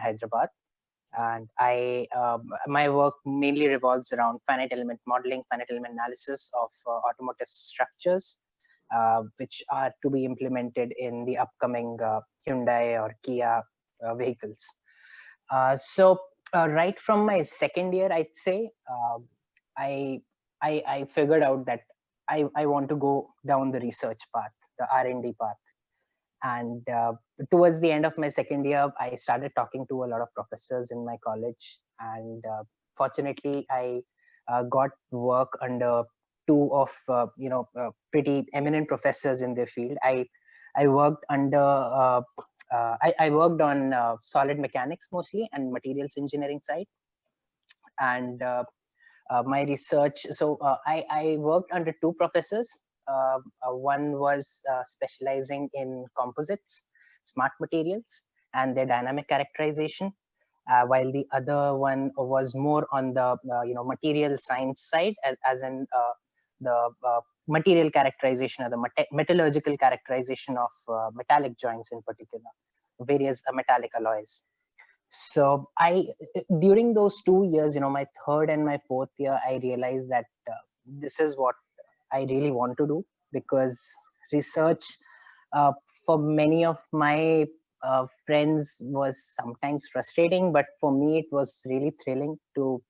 Hyderabad. And my work mainly revolves around finite element modeling, finite element analysis of automotive structures, which are to be implemented in the upcoming Hyundai or Kia vehicles. So right from my second year, I'd say, I figured out that I want to go down the research path, the R&D path. And towards the end of my second year, I started talking to a lot of professors in my college. And fortunately, I got work under two of pretty eminent professors in their field. I worked under I worked on solid mechanics mostly and materials engineering side. And my research, so I worked under two professors. One was specializing in composites, smart materials, and their dynamic characterization, while the other one was more on the material science side, as in the material characterization or the metallurgical characterization of metallic joints in particular, various metallic alloys. So during those 2 years, my third and my fourth year, I realized that this is what I really want to do, because research for many of my friends was sometimes frustrating, but for me it was really thrilling to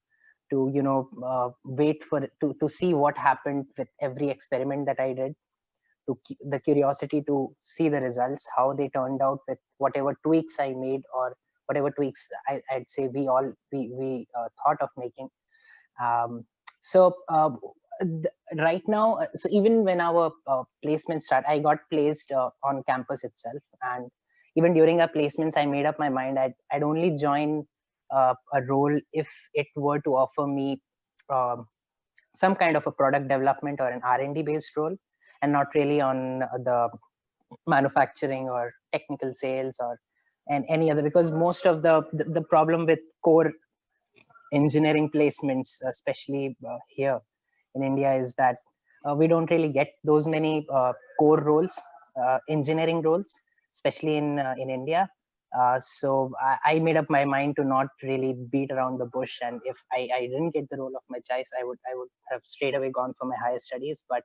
wait for to see what happened with every experiment that I did, the curiosity to see the results, how they turned out with whatever tweaks I made, or whatever tweaks I'd say we thought of making. So right now, so even when our placements start, I got placed on campus itself, and even during our placements, I made up my mind I'd only join a role if it were to offer me some kind of a product development or an R&D based role, and not really on the manufacturing or technical sales or and any other, because most of the problem with core engineering placements, especially here in India, is that we don't really get those many core roles, engineering roles, especially in India. So I made up my mind to not really beat around the bush, and if I didn't get the role of my choice, I would have straight away gone for my higher studies. But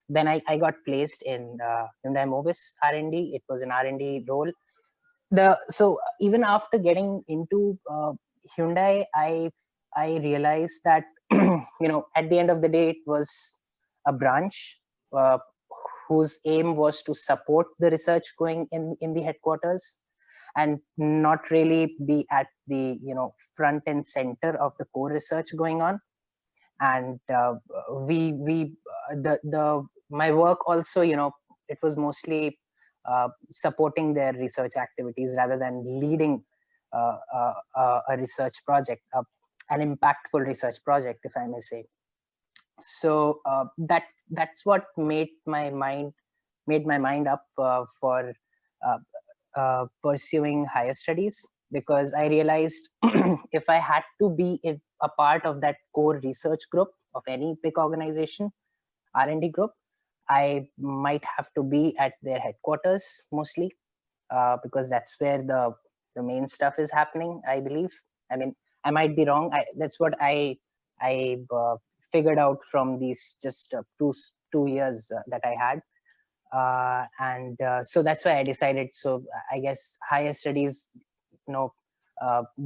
then I got placed in Hyundai Movis R&D. It was an R&D role. So even after getting into Hyundai, I realized that at the end of the day, it was a branch whose aim was to support the research going in the headquarters, and not really be at the front and center of the core research going on. And my work also, it was mostly supporting their research activities rather than leading a research project, an impactful research project, if I may say. So that's what made my mind up for pursuing higher studies, because I realized if I had to be a part of that core research group of any big organization, R&D group, I might have to be at their headquarters mostly, because that's where the main stuff is happening, I believe. I mean, I might be wrong. That's what I figured out from these just 2 years that I had. And so that's why I decided. So I guess higher studies,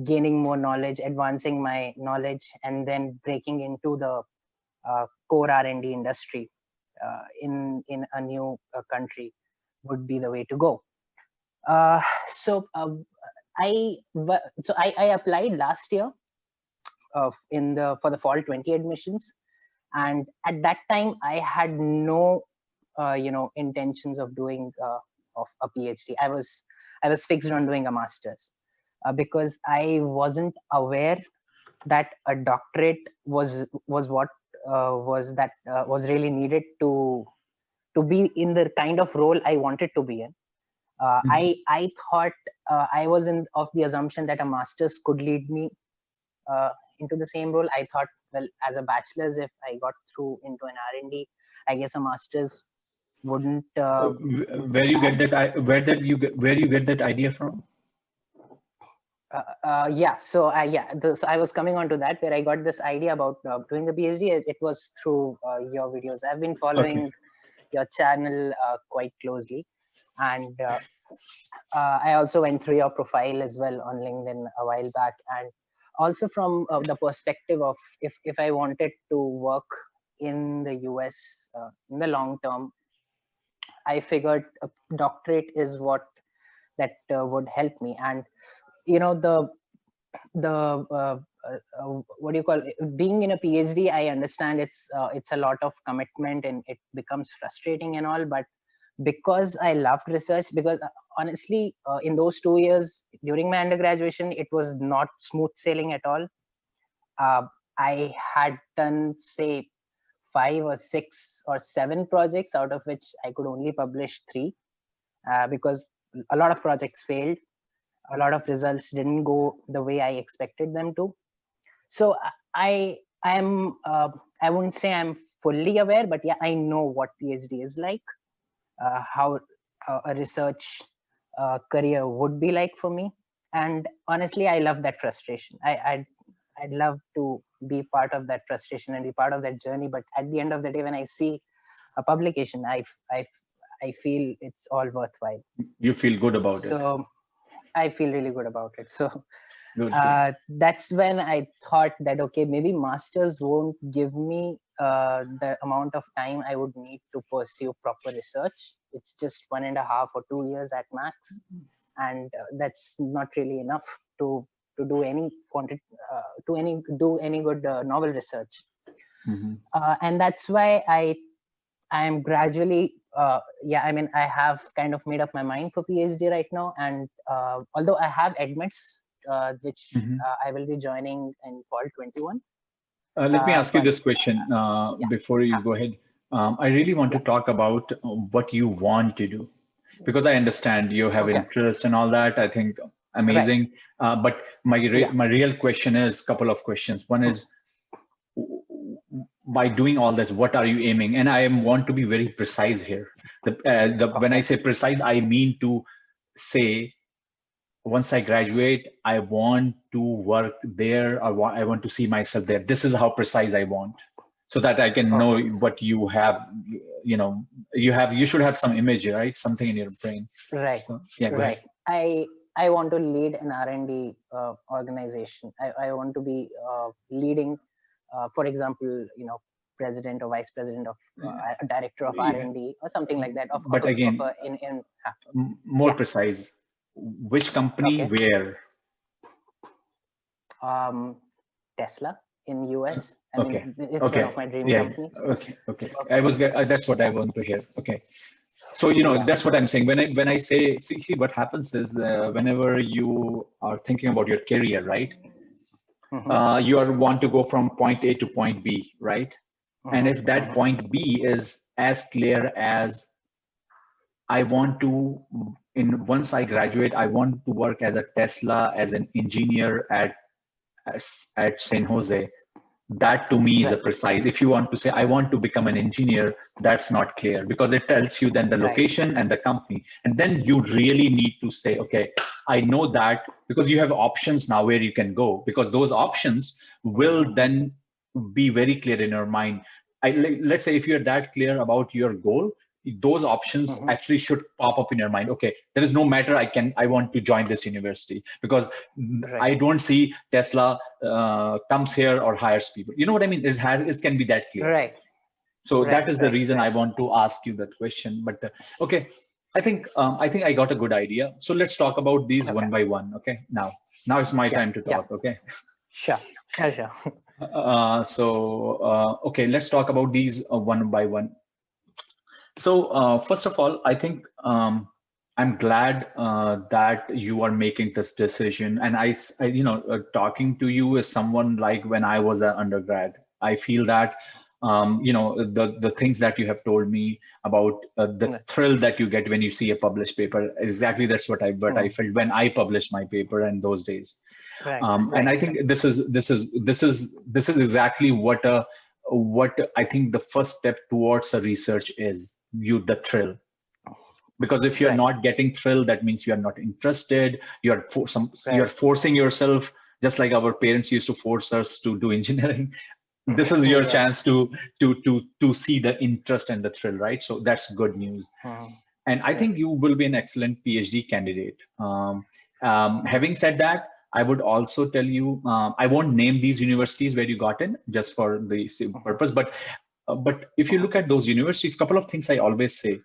gaining more knowledge, advancing my knowledge, and then breaking into the core R&D industry in a new country would be the way to go. So I applied last year for the fall 20 admissions, and at that time I had no intentions of doing of a PhD. I was fixed on doing a master's, because I wasn't aware that a doctorate was what was really needed to be in the kind of role I wanted to be in. I thought I was of the assumption that a master's could lead me into the same role. I thought, well, as a bachelor's, if I got through into an R&D, I guess a master's wouldn't. Where you get that idea from? Yeah, so so I was coming on to that, where I got this idea about doing the PhD. It was through your videos. I've been Okay. following your channel quite closely, and I also went through your profile as well on LinkedIn a while back, and also from the perspective of if I wanted to work in the US in the long term, I figured a doctorate is what that would help me. And you know, the what do you call it? Being in a PhD, I understand it's a lot of commitment and it becomes frustrating and all, but because I loved research, because honestly, in those 2 years during my undergraduation, it was not smooth sailing at all. uh, I had done, say, 5 or 6 or 7 projects, out of which I could only publish 3, because a lot of projects failed. A lot of results didn't go the way I expected them to. So I am I wouldn't say I'm fully aware, but yeah, I know what PhD is like, how a research career would be like for me. And honestly, I love that frustration. I'd love to be part of that frustration and be part of that journey. But at the end of the day, when I see a publication, I feel it's all worthwhile. You feel good about it. So I feel really good about it. So Good, good. that's when I thought that, okay, maybe masters won't give me the amount of time I would need to pursue proper research. It's just 1.5 or 2 years at max, and that's not really enough to do any do any good novel research. Mm-hmm. And that's why I'm gradually, yeah, I mean, I have kind of made up my mind for PhD right now. And although I have admits, which Mm-hmm. I will be joining in fall 21. Let me ask you But this question yeah, before you go ahead. I really want to yeah, talk about what you want to do, because I understand you have okay, interest and all that. I think right, amazing. But yeah, my real question is couple of questions. One mm, is, by doing all this, what are you aiming? And I want to be very precise here. When I okay, say precise, I mean to say, once I graduate, I want to work there, or I want to see myself there. This is how precise I want, so that I can know okay, what you have. You know, you should have some image, right? Something in your brain. right, So yeah, go ahead. right. I want to lead an R&D organization. I want to be leading, for example, president or vice president of a director of Yeah. R&D or something like that, But of again, a in more yeah, precise. Which company? okay. Where? um Tesla in US. I Okay. mean, it's one Okay. of my dream Yeah. companies Okay. Okay. to work I for. was. That's what I want to hear. Okay. So Yeah. that's what I'm saying. When I say, see what happens is, whenever you are thinking about your career, right? Mm-hmm, You are want to go from point A to point B, right? And mm-hmm, if that mm-hmm. point B is as clear as, I want to, in once I graduate, I want to work as a Tesla, as an engineer at San Jose. That to me is a Right, precise. If you want to say, I want to become an engineer, that's not clear, because it tells you then the right, location and the company. And then you really need to say, okay, I know that, because you have options now where you can go, because those options will mm-hmm, then be very clear in your mind. Let's say if you're that clear about your goal, those options mm-hmm. actually should pop up in your mind. Okay, there is no matter, I want to join this university, because I Right, don't see Tesla comes here or hires people. You know what I mean? It can be that clear. right, So that right, is the right, reason I right. want to ask you that question. But okay, I think I got a good idea. So let's talk about these Okay, one by one. Okay, now it's my yeah, time to yeah, talk. Okay, sure, sure, sure. okay, let's talk about these one by one. So first of all, I think I'm glad that you are making this decision. And talking to you as someone like when I was an undergrad, I feel that the things that you have told me about the Right, thrill that you get when you see a published paper. Exactly, that's what I mm, felt when I published my paper in those days. right, And right, I right. think this is exactly what I think the first step towards a research is, the thrill. Because if you're Right. not getting thrill, that means you are not interested. You're Right. forcing yourself, just like our parents used to force us to do engineering. This is your chance Yes. to see the interest and the thrill, right? So that's good news. And I Right. think you will be an excellent PhD candidate. Having said that, I would also tell you, I won't name these universities where you got in, just for the purpose. But if you look at those universities, couple of things I always say.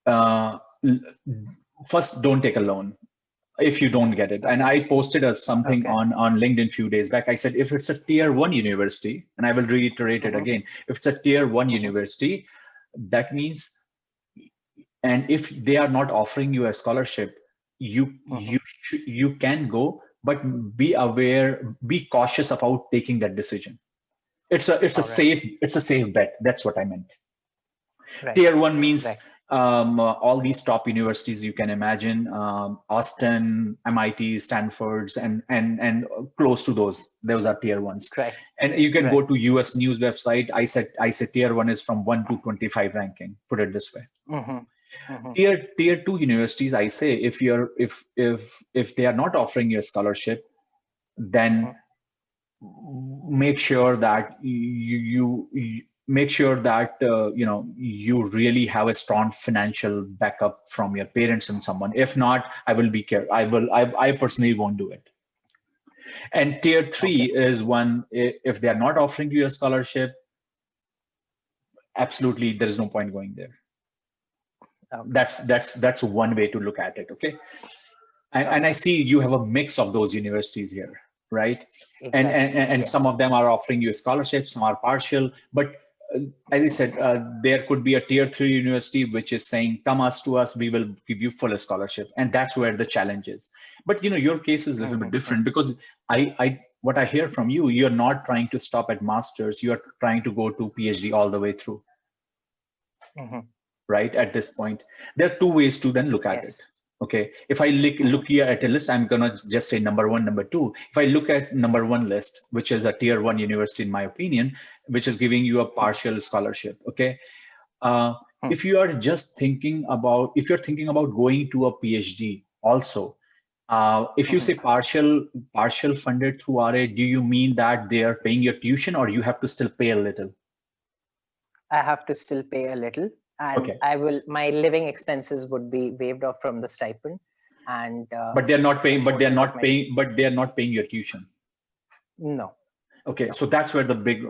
Uh, First, don't take a loan if you don't get it. And Okay. I posted something Okay. on LinkedIn a few days back. I said, if it's a tier 1 university, and I will reiterate it again, if it's a tier 1 university, that means, and if they are not offering you a scholarship, you can go, but be aware, be cautious about taking that decision. It's a All right. safe bet. That's what I meant. Right. Tier 1 means Right. all these top universities you can imagine, Austin, MIT, Stanford's, and close to those are tier 1s. Right. And you can go Right. to US news website. I said tier 1 is from 1 to 25 ranking, put it this way. Tier 2 universities, I say, if they are not offering you a scholarship, then make sure that you make sure that you really have a strong financial backup from your parents and someone. If not, I will be care I personally won't do it. And tier 3 Okay. is one, if they are not offering you a scholarship, absolutely there is no point going there. Okay. That's one way to look at it. Okay. And I see you have a mix of those universities here, right? And Exactly. and some Yes. of them are offering you scholarships, some are partial. But as I said, there could be a tier 3 university which is saying, come to us, we will give you full scholarship. And that's where the challenge is. But your case is a little bit different, because what I hear from you, you're not trying to stop at masters, you're trying to go to PhD all the way through. Right? At this point, there are two ways to then look at it. Yes. Okay, if I look here at a list, I'm gonna just say number 1, number 2. If I look at number 1 list, which is a tier 1 university, in my opinion, which is giving you a partial scholarship. Okay, if you're thinking about going to a PhD also, if you say partial funded through RA, do you mean that they are paying your tuition, or you have to still pay a little? I have to still pay a little, and Okay. my living expenses would be waived off from the stipend, and but they're not paying some portion of my but they're not paying your tuition. no. Okay, so that's where the big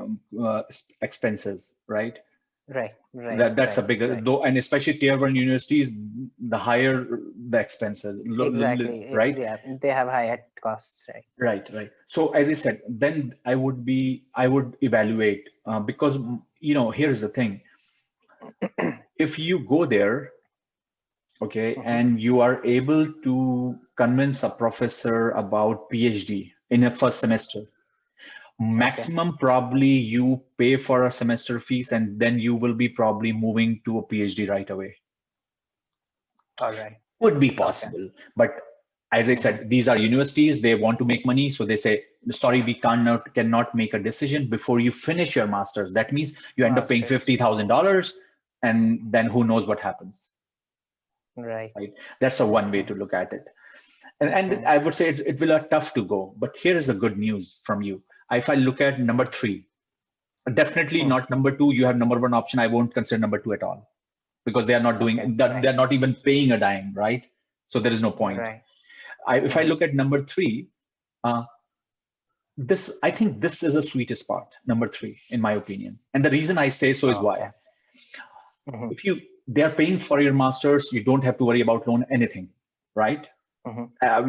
expenses, right? Right. That's a bigger, though, and especially tier 1 universities, the higher the expenses, Exactly. right? Yeah, they have higher costs, right? Right. So as I said, then I would evaluate, because here's the thing: if you go there, okay, and you are able to convince a professor about PhD in a first semester, maximum probably you pay for a semester fees, and then you will be probably moving to a PhD right away. All right. Could be possible, but as I said, these are universities, they want to make money, so they say, sorry, we cannot make a decision before you finish your masters. That means you end up paying $50,000, and then who knows what happens. Right. That's a one way to look at it. And I would say it will be tough to go, but here is the good news from you. If I look at number 3, definitely not number 2. You have number 1 option. I won't consider number 2 at all, because they are not doing that. They're not even paying a dime, right? So there is no point. Right. If I look at number 3, I think this is a sweet spot, number 3, in my opinion. And the reason I say so is why. If they are paying for your masters, you don't have to worry about loan, anything, right?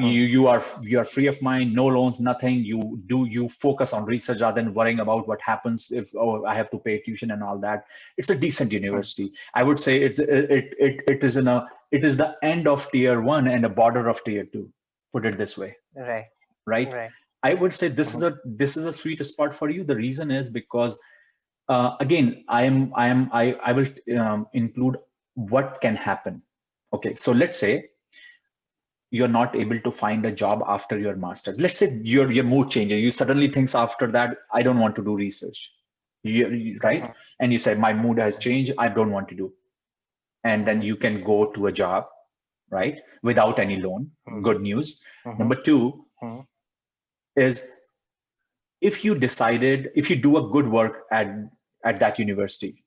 You are free of mind, no loans, nothing. You focus on research rather than worrying about what happens if I have to pay tuition and all that. It's a decent university. I would say it is the end of tier 1 and a border of tier 2. Put it this way. Right. I would say this is a sweet spot for you. The reason is because again, I will include what can happen. Okay, so let's say you're not able to find a job after your master's. Let's say your mood changes. You suddenly think after that, I don't want to do research, right? And you say, my mood has changed, I don't want to do. and then you can go to a job, right? Without any loan. Good news. Number two is if you do a good work at that university,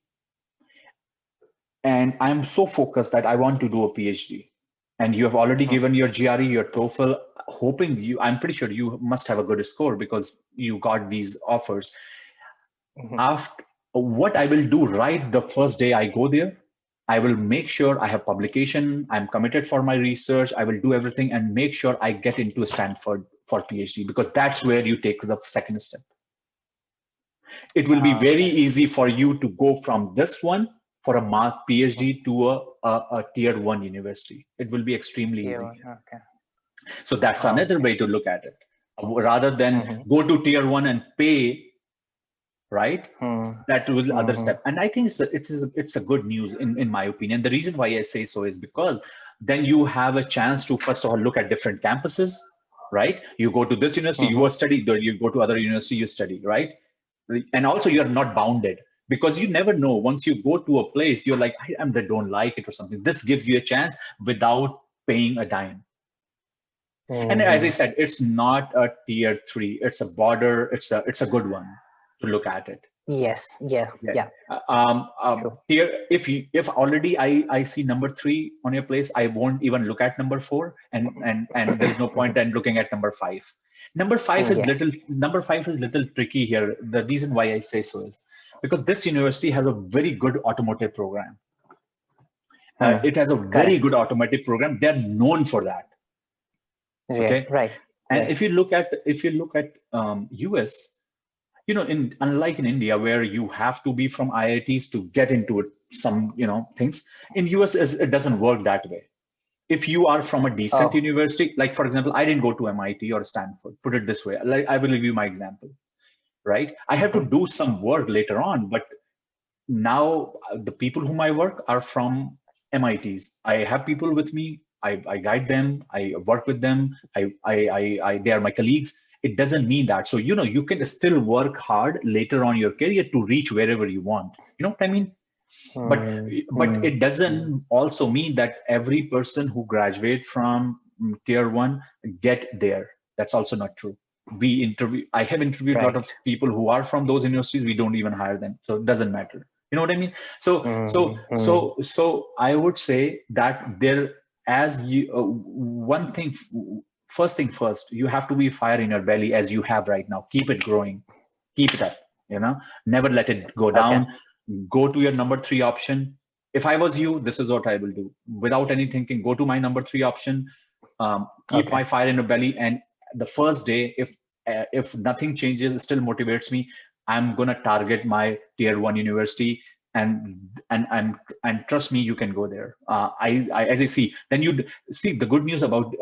and I'm so focused that I want to do a PhD, and you have already given your GRE, your TOEFL, I'm pretty sure you must have a good score because you got these offers. After what I will do right the first day I go there, I will make sure I have publication, I'm committed for my research, I will do everything and make sure I get into Stanford for PhD, because that's where you take the second step. It will be very easy for you to go from this one for a PhD to a tier 1 university. It will be extremely easy. Okay. So that's another way to look at it. Rather than go to tier 1 and pay, right? That was the other step. And I think it's a good news in my opinion. The reason why I say so is because then you have a chance to first of all look at different campuses, right? You go to this university, you study, you go to other university, you study, right? And also you're not bounded, because you never know. Once you go to a place, you're like, I don't like it or something. This gives you a chance without paying a dime. And as I said, it's not a tier 3, it's a border, it's a good one to look at it. Yes. Yeah. If already I see number 3 on your place, I won't even look at number 4, and there's no point in looking at number 5. Number 5 is little tricky here. The reason why I say so is because this university has a very good automotive program. It has a very good automotive program. They're known for that. Okay, right. And if you look at US, unlike in India where you have to be from IITs to get into it, some things, in US it doesn't work that way. If you are from a decent university, like for example, I didn't go to MIT or Stanford, put it this way, like I will give you my example, right? I have to do some work later on, but now the people whom I work are from MITs. I have people with me. I guide them. I work with them. They are my colleagues. It doesn't mean that. So, you can still work hard later on your career to reach wherever you want. You know what I mean? But it doesn't also mean that every person who graduate from tier 1 get there. That's also not true. I have interviewed a lot of people who are from those universities. We don't even hire them. So it doesn't matter. You know what I mean? So I would say that first thing first, you have to be fire in your belly as you have right now. Keep it growing, keep it up, never let it go down. Go to your number 3 option. If I was you, this is what I will do. Without any thinking, go to my number 3 option, keep my fire in your belly. And the first day, if nothing changes, still motivates me, I'm going to target my tier 1 university. And trust me, you can go there. As I see, then you see the good news about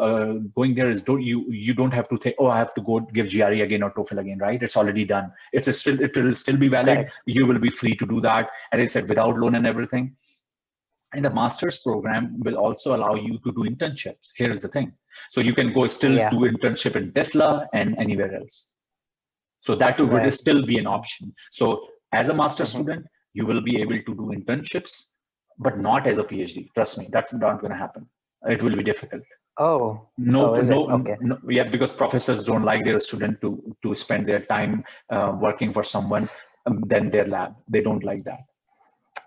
going there is you don't have to think, I have to go give GRE again or TOEFL again, right? It's already done. It will still be valid. Correct. You will be free to do that. And I said, without loan and everything. And the master's program will also allow you to do internships. Here is the thing. So you can go still do internship in Tesla and anywhere else. So that would still be an option. So as a master's student, you will be able to do internships, but not as a PhD. Trust me, that's not going to happen. It will be difficult. Because professors don't like their student to spend their time working for someone than their lab. They don't like that.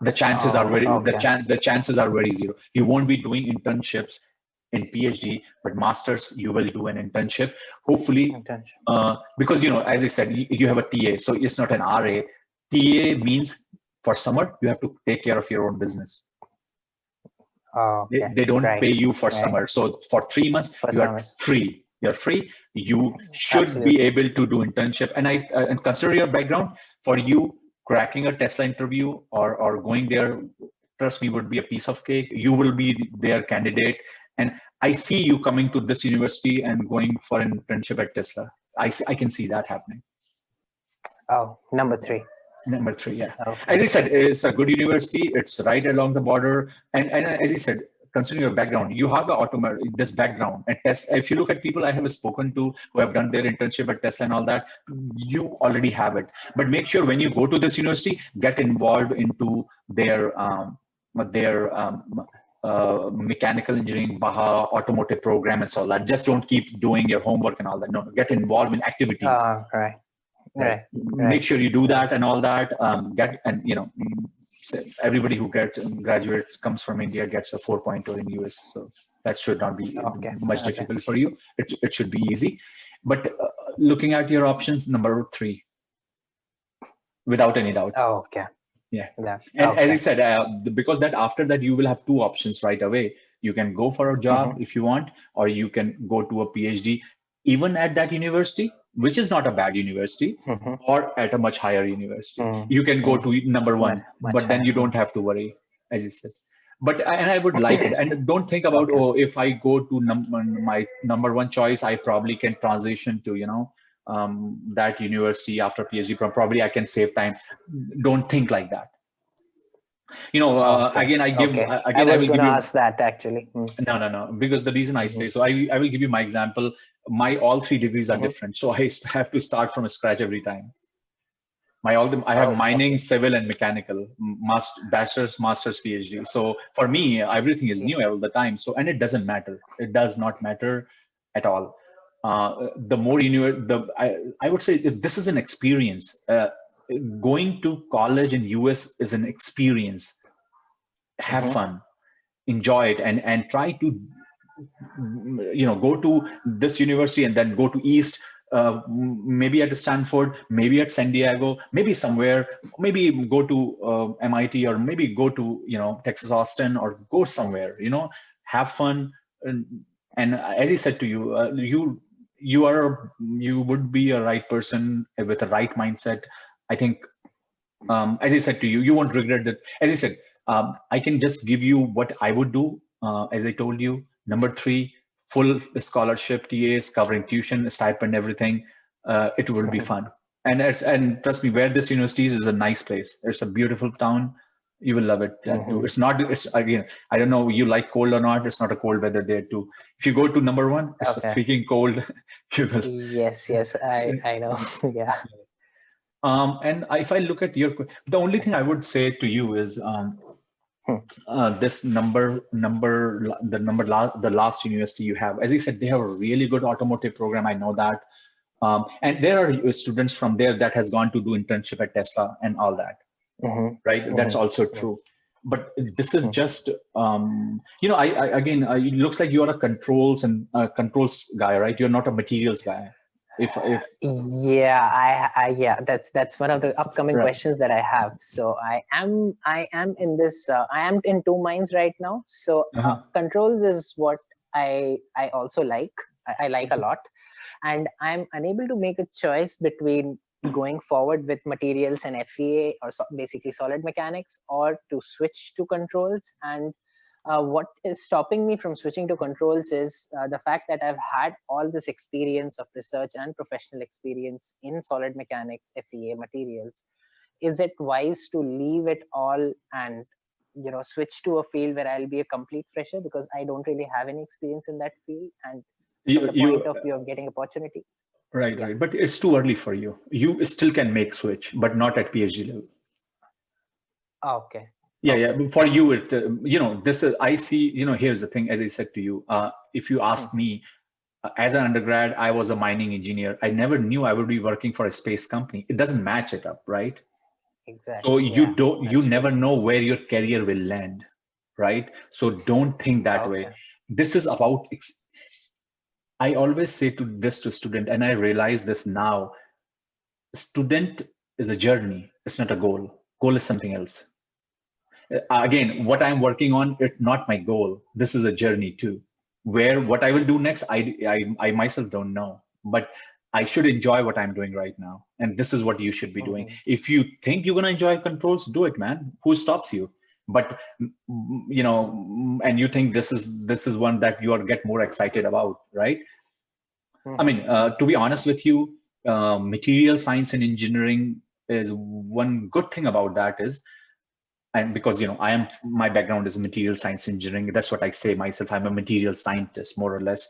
The chances are the chances are very zero. You won't be doing internships in PhD, but masters you will do an internship. Hopefully, because as I said, you have a TA, so it's not an RA. TA means for summer you have to take care of your own business. They don't pay you for summer, so for 3 months you are free. You're free. You should be able to do internship, and consider your background. For you, cracking a Tesla interview or going there, trust me, would be a piece of cake. You will be their candidate, and I see you coming to this university and going for an internship at Tesla. I can see that happening. Number 3. Number 3, yeah. As I said, it's a good university. It's right along the border, and as I said, considering your background, you have this background. And if you look at people I have spoken to who have done their internship at Tesla and all that, you already have it. But make sure when you go to this university, get involved into their their mechanical engineering, Baha, automotive program, and so all that. Just don't keep doing your homework and all that. No, get involved in activities. Right. Right. Right. Make Right. sure you do Right. that and all that. Get and everybody who graduates comes from India gets a 4.0 in US, so that should not be Okay. much Okay. difficult for you. It should be easy. But looking at your options, number 3, without any doubt. Oh, okay. Yeah. Yeah. And as I Okay. said, because that after that you will have 2 options right away. You can go for a job Mm-hmm. if you want, or you can go to a PhD, even at that university, which is not a bad university, Mm-hmm. or at a much higher university. You can go Mm-hmm. to number Much, 1, much but then higher. you don't have to worry, as you said. But and I would like it. And don't think about, Okay. oh, if I go to my number 1 choice, I probably can transition to that university after PhD. Probably I can save time. Don't think like that. Okay. Again, Okay. I again, I was will going give to you. ask that actually. No, because the reason I Mm-hmm. say so, I will give you my example. My all 3 degrees are Mm-hmm. different, so I have to start from scratch every time. I have Oh, mining, okay. civil, and mechanical, bachelor's, master's, PhD. So for me, everything is Yeah. new all the time. So and it doesn't matter. It does not matter at all. The more you know, I would say this is an experience. Going to college in US is an experience. Have Mm-hmm. fun, enjoy it, and try to go to this university and then go to east, maybe at Stanford, maybe at San Diego, maybe somewhere, maybe go to MIT, or maybe go to Texas Austin, or go somewhere, have fun. And as I said to you, you would be a right person with a right mindset. I think, as I said to you, you won't regret that. As I said, I can just give you what I would do. As I told you, number 3, full scholarship, TAs covering tuition, stipend, everything. It will be fun. And trust me, where this university is a nice place. It's a beautiful town. You will love it too. Mm-hmm. It's not. It's again. I don't know you like cold or not. It's not a cold weather there too. If you go to number 1, it's a Okay. freaking cold. You will. Yes. Yes. I know. Yeah. And if I look at the only thing I would say to you is Hmm. this the last university you have. As I said, they have a really good automotive program. I know that, and there are students from there that has gone to do internship at Tesla and all that. Mm-hmm. Right, that's also true. But this is Mm-hmm. just I again, it looks like you are a controls and controls guy, right? You're not a materials guy. If Yeah, yeah, that's one of the upcoming Right. questions that I have. So I am in this I am in two minds right now. So Uh-huh. controls is what I also like. I like a lot, and I'm unable to make a choice between going forward with materials and FEA, or basically solid mechanics, or to switch to controls. And what is stopping me from switching to controls is the fact that I've had all this experience of research and professional experience in solid mechanics, FEA, materials. Is it wise to leave it all and switch to a field where I'll be a complete fresher, because I don't really have any experience in that field, and from the point you of view of getting opportunities? Right, Yeah. right. But it's too early for you. You still can make switch, but not at PhD level. Okay. Yeah, Okay. yeah. For you, this is, I see, here's the thing, as I said to you, if you ask Mhm. me, as an undergrad, I was a mining engineer. I never knew I would be working for a space company. It doesn't match it up, right? So Exactly. Yeah, you that's true. never know where your career will land, right? So don't think that way. Okay. This is about, I always say to student, and I realize this now, student is a journey. It's not a goal. Goal is something else. Again, what I'm working on, it's not my goal. This is a journey too. Where what I will do next, I myself don't know. But I should enjoy what I'm doing right now. And this is what you should be doing. Mhm. If you think you're gonna enjoy controls, do it, man. Who stops you? But and you think this is one that you are get more excited about, right? I Mhm. mean, to be honest with you, material science and engineering is one good thing about that is, and because my background is material science engineering, that's what I say myself. I'm a material scientist, more or less.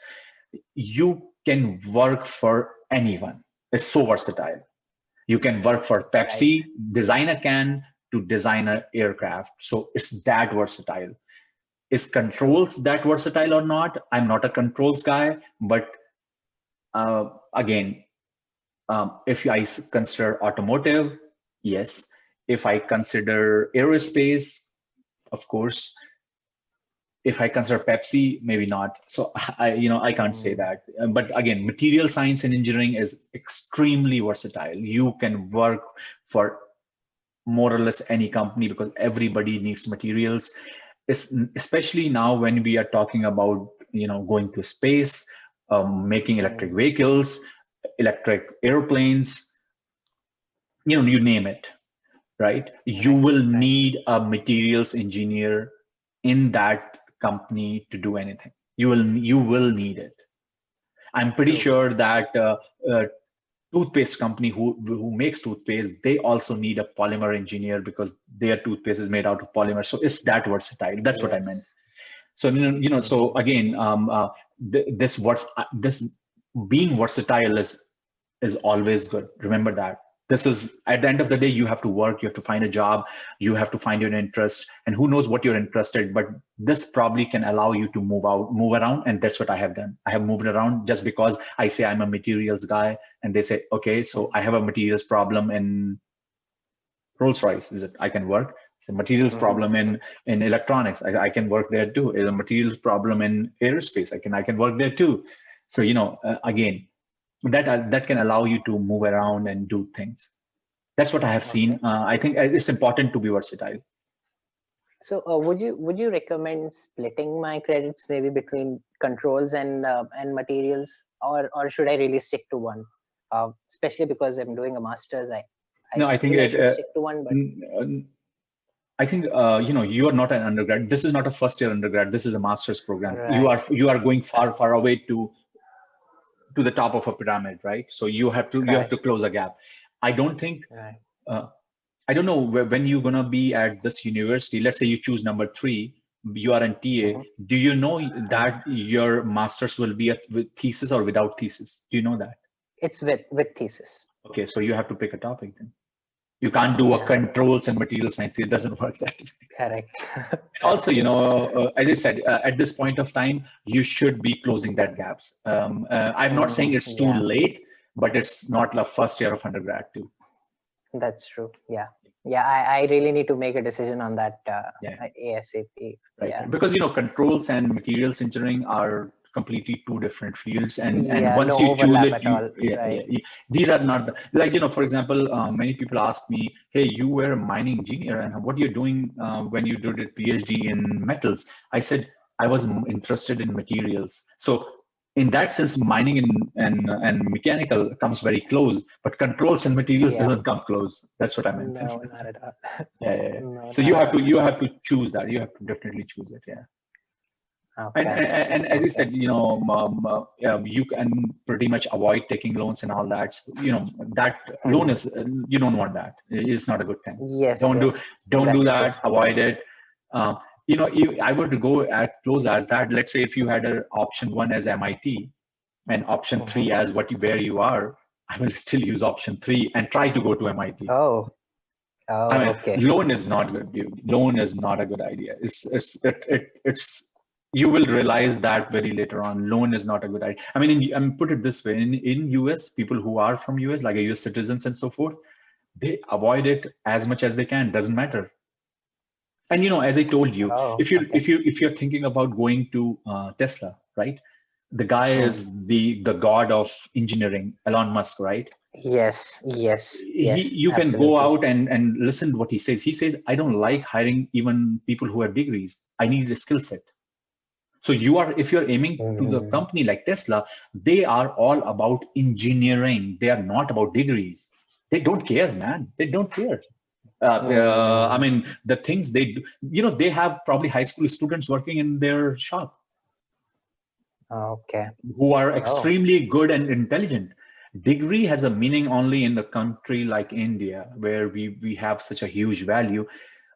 You can work for anyone. It's so versatile. You can work for Right. Pepsi, design a can, to design an aircraft. So it's that versatile. Is controls that versatile or not? I'm not a controls guy, but again, if I consider automotive, yes. If I consider aerospace, of course. If I consider Pepsi, maybe not. So I can't say that. But again, material science and engineering is extremely versatile. You can work for more or less any company because everybody needs materials. Especially now when we are talking about going to space, making electric vehicles, electric airplanes, you name it, right? You will need a materials engineer in that company to do anything. You will need it. I'm pretty sure that toothpaste company who makes toothpaste, they also need a polymer engineer because their toothpaste is made out of polymer. So it's that versatile. That's what I meant. So so again, this being versatile is always good. Remember that. This is, at the end of the day, you have to work, you have to find a job, you have to find your interest, and who knows what you're interested, but this probably can allow you to move around. And that's what I have done. I have moved around just because I say I'm a materials guy and they say, okay, so I have a materials problem in Rolls-Royce. Is it I can work? It's a materials problem in electronics. I can work there too. It's a materials problem in aerospace. I can work there too. So, again, that can allow you to move around and do things. That's what I have seen. I think it's important to be versatile. So would you recommend splitting my credits maybe between controls and materials, or should I really stick to one? Especially because I'm doing a master's, I think I should stick to one. But I think you are not an undergrad. This is not a first year undergrad. This is a master's program. Right. You are going far away to the top of a pyramid, right? So you have to close a gap. I don't think. I don't know when you're gonna be at this university. Let's say you choose number 3. You are in TA. Do you know that your master's will be with thesis or without thesis? Do you know that? It's with thesis. Okay, so you have to pick a topic then. You can't do a controls and material science. It doesn't work that way. Correct. Also, as I said, at this point of time, you should be closing that gaps. I'm not saying it's too late, but it's not the first year of undergrad too. That's true. Yeah. I really need to make a decision on that ASAP. Right. Yeah. Because controls and materials engineering are completely 2 different fields, and once you choose it, these are not like for example, many people ask me, hey, you were a mining engineer, and what are you doing when you did a PhD in metals? I said I was interested in materials. So in that sense, mining and mechanical comes very close, but controls and materials doesn't come close. That's what I meant. No, not at all. No, so you have to choose that. You have to definitely choose it. Yeah. Okay. And as I said, you can pretty much avoid taking loans and all that. So, that loan is, you don't want that. It's not a good thing. Yes. Don't do that. True. Avoid it. I would go at close as that. Let's say if you had an option 1 as MIT and option 3 as where you are, I will still use option 3 and try to go to MIT. I mean, okay. Loan is not good, dude. Loan is not a good idea. It's you will realize that very later on. Loan is not a good idea. I mean, put it this way: in US, people who are from US, like US citizens and so forth, they avoid it as much as they can. Doesn't matter. And as I told you, if you're thinking about going to Tesla, right? The guy is the god of engineering, Elon Musk, right? Yes. You can go out and listen to what he says. He says, I don't like hiring even people who have degrees. I need a skill set. So if you're aiming to the company like Tesla, they are all about engineering. They are not about degrees. They don't care, man. They don't care. I mean, the things they do, they have probably high school students working in their shop. Okay. Who are extremely good and intelligent. Degree has a meaning only in the country like India, where we have such a huge value.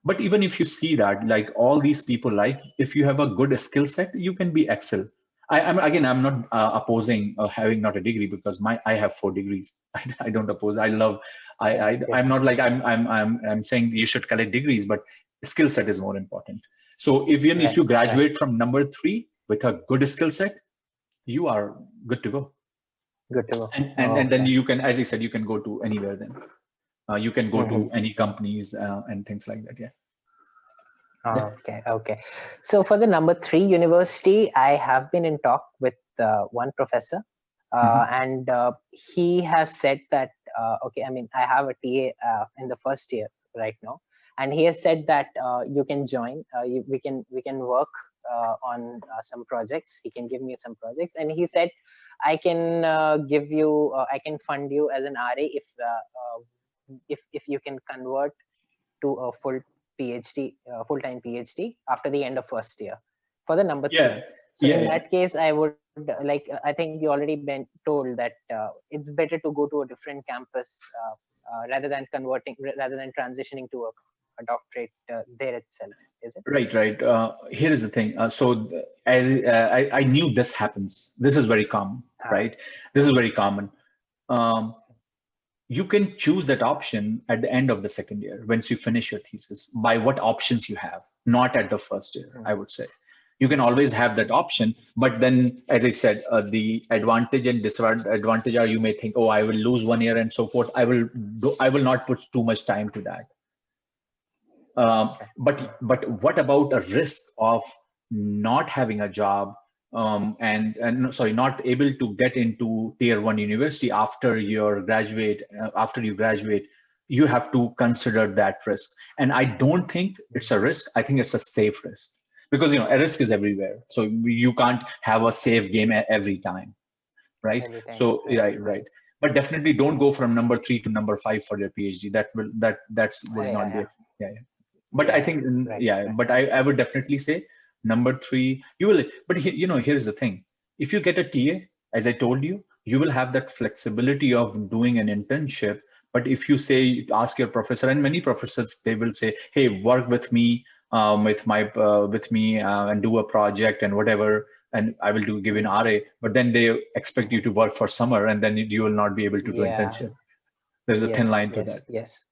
But even if you see that, like all these people, like if you have a good skill set, you can be excel. I'm not opposing having not a degree, because I have 4 degrees. I don't oppose. I love. Yeah, yeah. I'm not like I'm saying you should collect degrees, but skill set is more important. So even if Right, you right. graduate from number 3 with a good skill set, you are good to go. Good to go. And then Okay. you can, as I said, you can go to anywhere. Then you can go to any Mm-hmm. companies and things like that. Yeah. Yeah. Okay, okay. So for the number 3 university, I have been in talk with one professor, Hmm. and he has said that okay, I mean, I have a TA in the first year right now, and he has said that you can join. We can work on some projects. He can give me some projects, and he said I can give you, I can fund you as an RA if you can convert to a PhD, full-time PhD after the end of first year for the number 3. Yeah. So Yeah. in Yeah. that case, I would like, I think you already been told that it's better to go to a different campus rather than rather than transitioning to a doctorate there itself. Is it? Right, right. Here is the thing. I knew this happens. This is very common, Ah, right? This is very common. Um, you can choose that option at the end of the second year once you finish your thesis by what options you have, not at the first year, I would say. You can always have that option, but then, as I said, the advantage and disadvantage are you may think, oh, I will lose 1 year and so forth. I will not put too much time to that. okay. But what about a risk of not having a job, and sorry, not able to get into tier 1 university after you graduate? You have to consider that risk, and I don't think it's a risk. I think it's a safe risk, because a risk is everywhere. So you can't have a safe game every time, right? Every time, So right, right, right. right. But definitely don't go from number 3 to number 5 for your PhD. That's would Yeah, not be. yeah, Yeah, yeah. But I yeah, think, right, yeah, right. but I would definitely say number 3, you will, but here's the thing. If you get a TA, as I told you, you will have that flexibility of doing an internship. But if you say, ask your professor, and many professors, they will say, hey, work with me, with me, and do a project and whatever, and I will give you an Mm. RA, but then they expect you to work for summer, and then you will not be able to do Yeah, internship. There's a thin yes, line to yes, that. yes.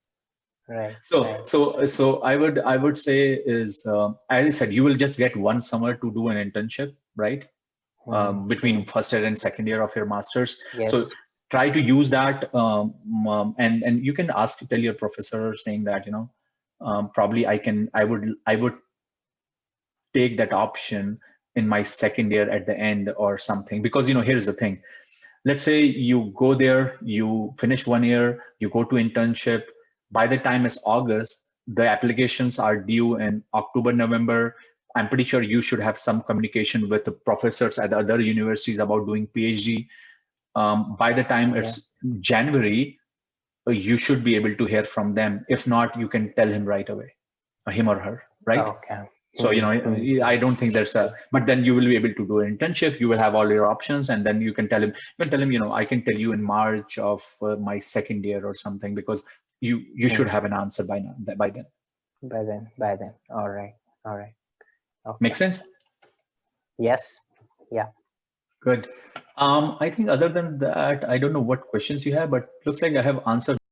Right, So, right. I would say is, as I said, you will just get 1 summer to do an internship, right? Hmm. Between first year and second year of your masters. So Yes. try to use that, and you can tell your professor saying that, probably I would take that option in my second year at the end or something, because here's the thing. Let's say you go there, you finish 1 year, you go to internship. By the time it's August, the applications are due in October, November. I'm pretty sure you should have some communication with the professors at the other universities about doing PhD. By the time Yeah. it's January, you should be able to hear from them. If not, you can tell him right away, him or her, right? Okay. So, I don't think there's a, but then you will be able to do an internship. You will have all your options, and then you can tell him, I can tell you in March of my second year or something, because you should Hmm. have an answer by then. By then. All right. All right. Make Okay. sense? Yes. Yeah. Good. I think other than that, I don't know what questions you have, but looks like I have answered